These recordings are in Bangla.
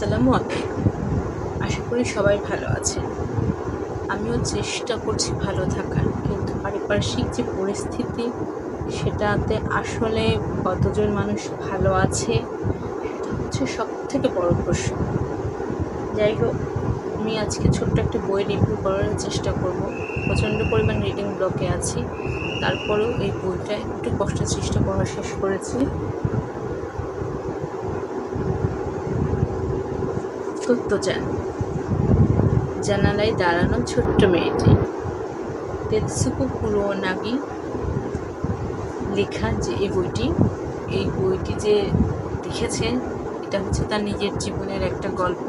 আসসালামু আলাইকুম। আশা করি সবাই ভালো আছেন। আমিও চেষ্টা করছি ভালো থাকার, কিন্তু পারিপার্শ্বিক যে পরিস্থিতি সেটাতে আসলে কতজন মানুষ ভালো আছে সেটা হচ্ছে সবথেকে বড় প্রশ্ন। যাই হোক, আমি আজকে ছোট্ট একটা বই রিভিউ করার চেষ্টা করব। প্রচণ্ড পরিমাণ রিডিং ব্লকে আছি, তারপরেও এই বইটা একটু কষ্টের চেষ্টা করা শেষ করেছি। তত্ত্বযান, জানালায় দাঁড়ানো ছোট্ট মেয়েটি। তেতসুকো কুরোনাগি লেখা যে এই বইটি যে লিখেছেন, এটা হচ্ছে তার নিজের জীবনের একটা গল্প।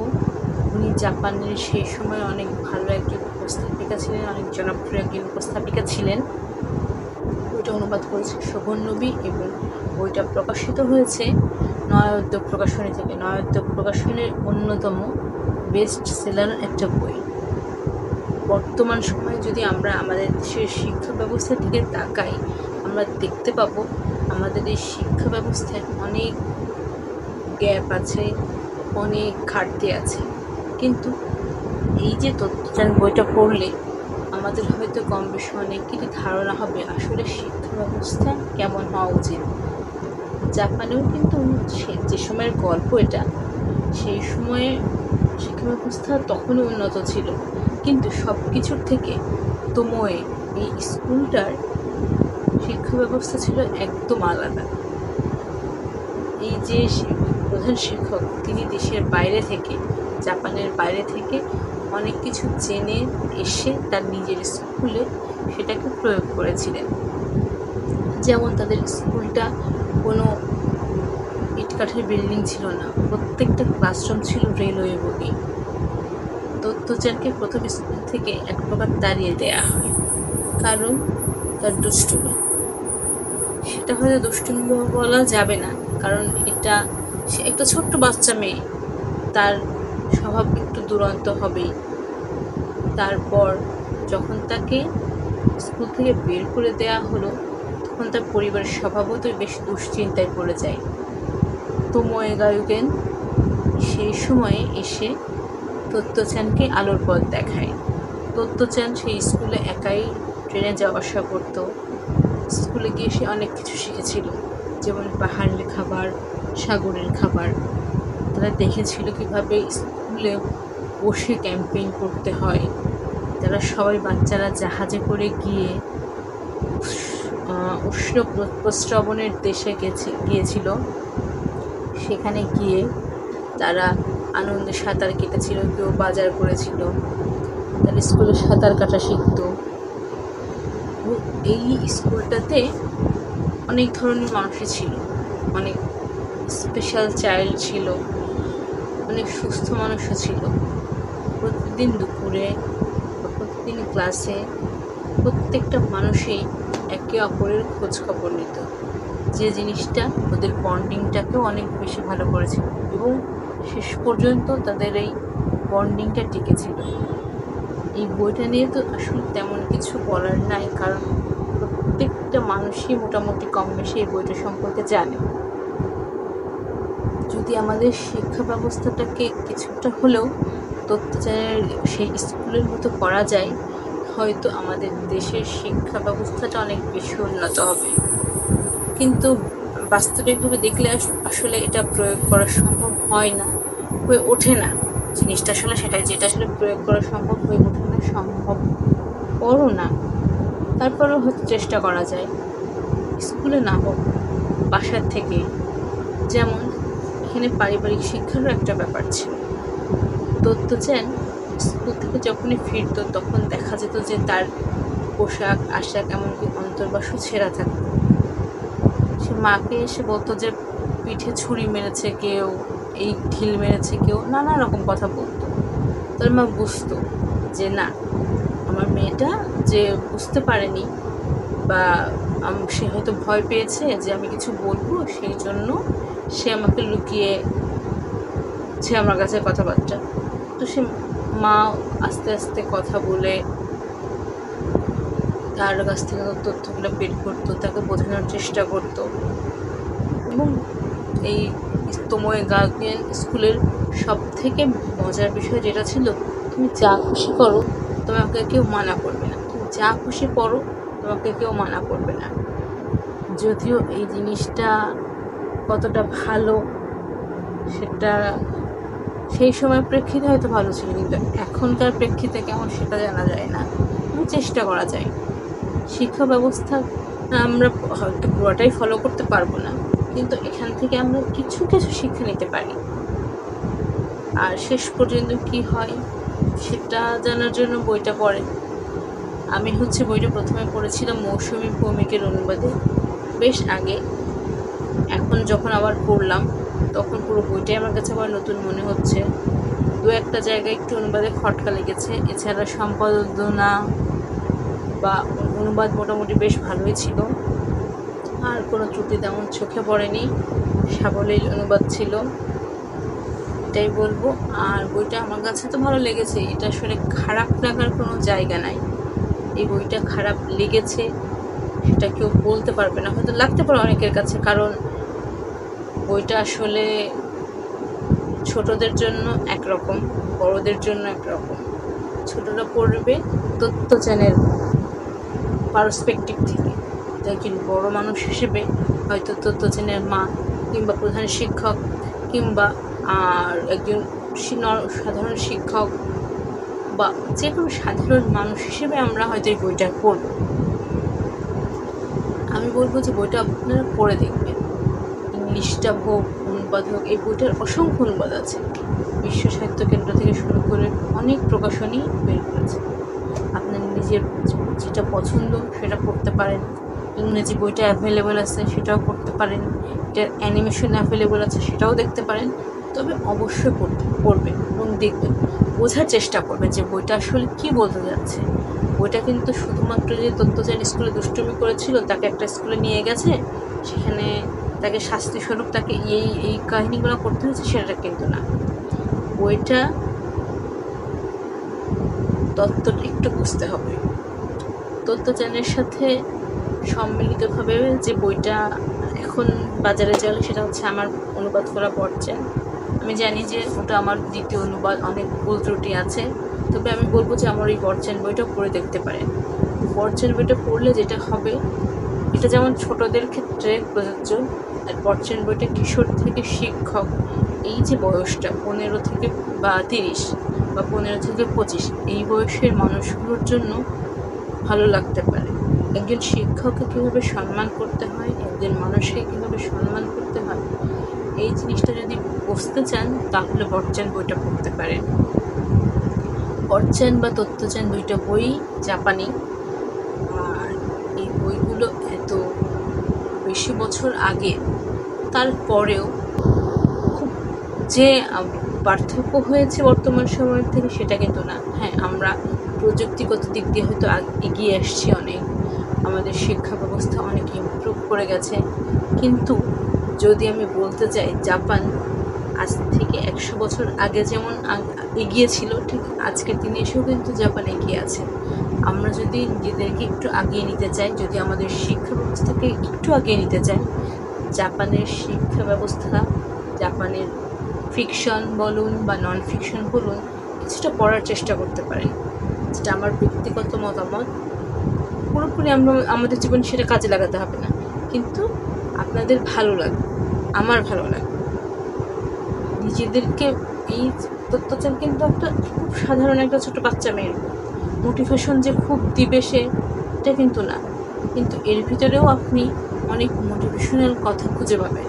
উনি জাপানের সেই সময় অনেক ভালো একজন উপস্থাপিকা ছিলেন, অনেক জনপ্রিয় একজন উপস্থাপিকা ছিলেন। বইটা অনুবাদ করেছে শোভন নবী এবং বইটা প্রকাশিত হয়েছে নয়া উদ্যোগ প্রকাশনী থেকে। নয়া উদ্যোগ প্রকাশনীর অন্যতম বেস্ট সেলার একটা বই। বর্তমান সময়ে যদি আমরা আমাদের দেশের শিক্ষা ব্যবস্থার দিকে তাকাই, আমরা দেখতে পাবো আমাদের এই শিক্ষা ব্যবস্থায় অনেক গ্যাপ আছে, অনেক ঘাটতি আছে। কিন্তু এই যে তত্ত্বযান বইটা পড়লে আমাদের হয়তো কম বেশি অনেকেরই ধারণা হবে আসলে শিক্ষা ব্যবস্থা কেমন হওয়া উচিত। জাপানেও কিন্তু যে সময়ের গল্প এটা, সেই সময়ে শিক্ষা ব্যবস্থা তখনও উন্নত ছিল, কিন্তু সব কিছুর থেকে তোমোয়ে এই স্কুলটার শিক্ষা ব্যবস্থা ছিল একদম আলাদা। এই যে প্রধান শিক্ষক, তিনি দেশের বাইরে থেকে, জাপানের বাইরে থেকে অনেক কিছু জেনে এসে তার নিজের স্কুলে সেটাকে প্রয়োগ করেছিলেন। যেমন তাদের স্কুলটা কোনো ইটকাঠের বিল্ডিং ছিল না, প্রত্যেকটা ক্লাসরুম ছিল রেলওয়ে বগি। তত্ত্বযানকে প্রথম স্কুল থেকে এক প্রকার তাড়িয়ে দেয়া হয়, কারণ তার দুষ্টুমি। সেটা হয়তো দুষ্টুমি বলা যাবে না, কারণ সে একটা ছোট্ট বাচ্চা মেয়ে, তার স্বভাব একটু দুরন্ত হবেই। তারপর যখন তাকে স্কুল থেকে বের করে দেওয়া হলো, তখন তার পরিবারের স্বভাবতই বেশ দুশ্চিন্তায় পড়ে যায়। তোমোয়ে গায়ুকেন সেই সময়ে এসে তত্ত্বযানকে আলোর পথ দেখায়। তত্ত্বযান সেই স্কুলে একাই ট্রেনে যাওয়া আসা করত। স্কুলে গিয়ে সে অনেক কিছু শিখেছিল, যেমন পাহাড়ের খাবার, সাগরের খাবার। তারা দেখেছিল কীভাবে স্কুলে বসে ক্যাম্পেইন করতে হয়। তারা সবাই বাচ্চারা জাহাজে করে গিয়ে উষ্ণ প্রস্রবণের দেশে গিয়েছিল। সেখানে গিয়ে তারা আনন্দে সাঁতার কেটেছিল, কেউ বাজার করেছিল, তারা স্কুলে সাঁতার কাটা শিখত। এই স্কুলটাতে অনেক ধরনের মানুষই ছিল, অনেক স্পেশাল চাইল্ড ছিল, অনেক সুস্থ মানুষও ছিল। প্রতিদিন দুপুরে বা প্রতিদিন ক্লাসে প্রত্যেকটা মানুষই একে অপরের খোঁজ খবর নিত, যে জিনিসটা ওদের বন্ডিংটাকেও অনেক বেশি ভালো করেছিল এবং শেষ পর্যন্ত তাদের এই বন্ডিংটা টিকেছিল। এই বইটা নিয়ে তো আসলে তেমন কিছু বলার নাই, কারণ প্রত্যেকটা মানুষই মোটামুটি কম বেশি এই বইটা সম্পর্কে জানে। যদি আমাদের শিক্ষা ব্যবস্থাটাকে কিছুটা হলেও তত্ত্বযানের সেই স্কুলের মতো করা যায়, হয়তো আমাদের দেশের শিক্ষা ব্যবস্থাটা অনেক বেশি উন্নত হবে। কিন্তু বাস্তবিকভাবে দেখলে আসলে এটা প্রয়োগ করা সম্ভব হয় না, হয়ে ওঠে না। জিনিসটা আসলে সেটাই, যেটা আসলে প্রয়োগ করা সম্ভব হয়ে ওঠে না, সম্ভব করো না। তারপরেও হয়তো চেষ্টা করা যায়, স্কুলে না হোক বাসার থেকে। যেমন এখানে পারিবারিক শিক্ষারও একটা ব্যাপার ছিল। তত্ত্বযান স্কুল থেকে যখনই ফিরত, তখন দেখা যেত যে তার পোশাক আশাক এমনকি অন্তর্বাসও ছেঁড়া থাকতো। সে মাকে এসে বলতো যে পিঠে ছুরি মেরেছে কেউ, এই ঢিল মেরেছে কেউ, নানা রকম কথা বলতো। তার মা বুঝতো যে না, আমার মেয়েটা যে বুঝতে পারেনি বা সে হয়তো ভয় পেয়েছে যে আমি কিছু বলবো, সেই জন্য সে আমাকে লুকিয়ে আমার কাছে কথাবার্তা। তো সে মা আস্তে আস্তে কথা বলে তার কাছ থেকে তথ্যগুলো বের করতো, তাকে বোঝানোর চেষ্টা করতো এবং এই তোময় গার্গিয়ান স্কুলের সব থেকে মজার বিষয় যেটা ছিল, তুমি যা খুশি করো তোমাকে কেউ মানা করবে না, তুমি যা খুশি পড়ো তোমাকে কেউ মানা করবে না। যদিও এই জিনিসটা কতটা ভালো সেটা সেই সময় প্রেক্ষিতে হয়তো ভালো ছিল, কিন্তু এখনকার প্রেক্ষিতে কেমন সেটা জানা যায় না, চেষ্টা করা যায়। শিক্ষা ব্যবস্থা আমরা হয়তো পুরোটাই ফলো করতে পারবো না, কিন্তু এখান থেকে আমরা কিছু কিছু শিক্ষা নিতে পারি। আর শেষ পর্যন্ত কি হয় সেটা জানার জন্য বইটা পড়ে। আমি বইটা প্রথমে পড়েছিলাম মৌসুমী ভৌমিকের অনুবাদে বেশ আগে। এখন যখন আবার পড়লাম তখন পুরো বইটাই আমার কাছে আবার নতুন মনে হচ্ছে। দু একটা জায়গায় একটু অনুবাদে খটকা লেগেছে, এছাড়া সম্পাদনা বা অনুবাদ মোটামুটি বেশ ভালোই ছিল, আর কোনো ত্রুটি তেমন চোখে পড়েনি, সাবলীল অনুবাদ ছিল, এটাই বলবো। আর বইটা আমার কাছে তো ভালো লেগেছে, এটা আসলে খারাপ লাগার কোনো জায়গা নাই। এই বইটা খারাপ লেগেছে সেটা কেউ বলতে পারবে না, হয়তো লাগতে পারে অনেকের কাছে, কারণ বইটা আসলে ছোটদের জন্য একরকম, বড়দের জন্য একরকম। ছোটরা পড়বে তথ্যজ্ঞানের পার্সপেক্টিভ থেকে, একজন বড় মানুষ হিসেবে হয়তো তথ্যজ্ঞানের মা কিংবা প্রধান শিক্ষক কিংবা আর একজন সাধারণ শিক্ষক বা যে কোনো সাধারণ মানুষ হিসেবে আমরা হয়তো এই বইটা পড়ব। আমি বলবো যে বইটা আপনারা পড়ে দেখবেন। ইংলিশটা হোক, অনুবাদ হোক, এই বইটার অসংখ্য অনুবাদ আছে। বিশ্ব সাহিত্য কেন্দ্র থেকে শুরু করে অনেক প্রকাশনী বের করেছে। আপনার নিজের যেটা পছন্দ সেটা পড়তে পারেন। ইংরেজি বইটা অ্যাভেলেবেল আছে, সেটাও পড়তে পারেন। এটার অ্যানিমেশন অ্যাভেলেবেল আছে, সেটাও দেখতে পারেন। তবে অবশ্যই পড়বেন এবং দেখবেন, বোঝার চেষ্টা করবেন যে বইটা আসলে কী বলতে যাচ্ছে। বইটা কিন্তু শুধুমাত্র যে তথ্যজ্ঞান স্কুলে দুষ্টুমি করেছিল তাকে একটা স্কুলে নিয়ে গেছে, সেখানে তাকে শাস্তিস্বরূপ তাকে এই কাহিনিগুলো করতে হয়েছে, সেটা কিন্তু না। বইটা তত্ত্বটা একটু বুঝতে হবে। তথ্যজ্ঞানের সাথে সম্মিলিতভাবে যে বইটা এখন বাজারে চলে সেটা হচ্ছে আমার অনুবাদ করা পড়ছেন। আমি জানি যে ওটা আমার দ্বিতীয় অনুবাদ, অনেক ভুল ত্রুটি আছে, তবে আমি বলবো যে আমার এই পড়ছেন বইটা পড়ে দেখতে পারেন। পড়ছেন বইটা পড়লে যেটা হবে, এটা যেমন ছোটদের ক্ষেত্রে প্রযোজ্য, আর পড়ছেন বইটা কিশোর থেকে শিক্ষক, এই যে বয়সটা 15 থেকে বা 30 বা 15 থেকে 25, এই বয়সের মানুষগুলোর জন্য ভালো লাগতে পারে। একজন শিক্ষককে কীভাবে সম্মান করতে হয়, একজন মানুষকে কীভাবে সম্মান করতে হয়, এই জিনিসটা যদি বুঝতে চান তাহলে পড়ছেন বইটা পড়তে পারেন। পড়ছেন বা তথ্যজ্ঞান দুইটা বই জাপানি, আর এই বইগুলো এত বেশি বছর আগে, তারপরেও খুব যে পার্থক্য হয়েছে বর্তমান সময়ের থেকে সেটা কিন্তু না। হ্যাঁ, আমরা প্রযুক্তিগত দিক দিয়ে হয়তো এগিয়ে আসছি অনেক, আমাদের শিক্ষা ব্যবস্থা অনেক ইমপ্রুভ করে গেছে, কিন্তু যদি আমি বলতে চাই জাপান আজ থেকে 100 বছর আগে যেমন এগিয়ে ছিল, ঠিক আজকের দিনে এসেও কিন্তু জাপান এগিয়ে আছে। আমরা যদি নিজেদেরকে একটু আগিয়ে নিতে চাই, যদি আমাদের শিক্ষা ব্যবস্থাকে একটু আগিয়ে নিতে চাই, জাপানের শিক্ষা ব্যবস্থা, জাপানের ফিকশন বলুন বা নন ফিকশন বলুন, কিছুটা পড়ার চেষ্টা করতে পারেন। যেটা আমার ব্যক্তিগত মতামত, পুরোপুরি আমরা আমাদের জীবনে সেটা কাজে লাগাতে হবে না, কিন্তু আপনাদের ভালো লাগবে, আমার ভালো লাগবে। নিজেদেরকে এই তথ্যজ্ঞান কিন্তু একটা খুব সাধারণ একটা ছোটো বাচ্চা মেয়ের মোটিভেশন যে খুব দিবে সে, এটা কিন্তু না, কিন্তু এর ভিতরেও আপনি অনেক মোটিভেশনাল কথা খুঁজে পাবেন,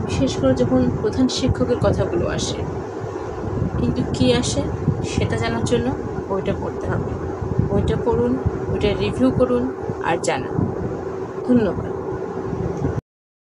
বিশেষ করে যখন প্রধান শিক্ষকের কথাগুলো আসে। কিন্তু কী আসে সেটা জানার জন্য বইটা পড়তে হবে। বইটা পড়ুন, বইটা রিভিউ করুন আর জানান। ধন্যবাদ।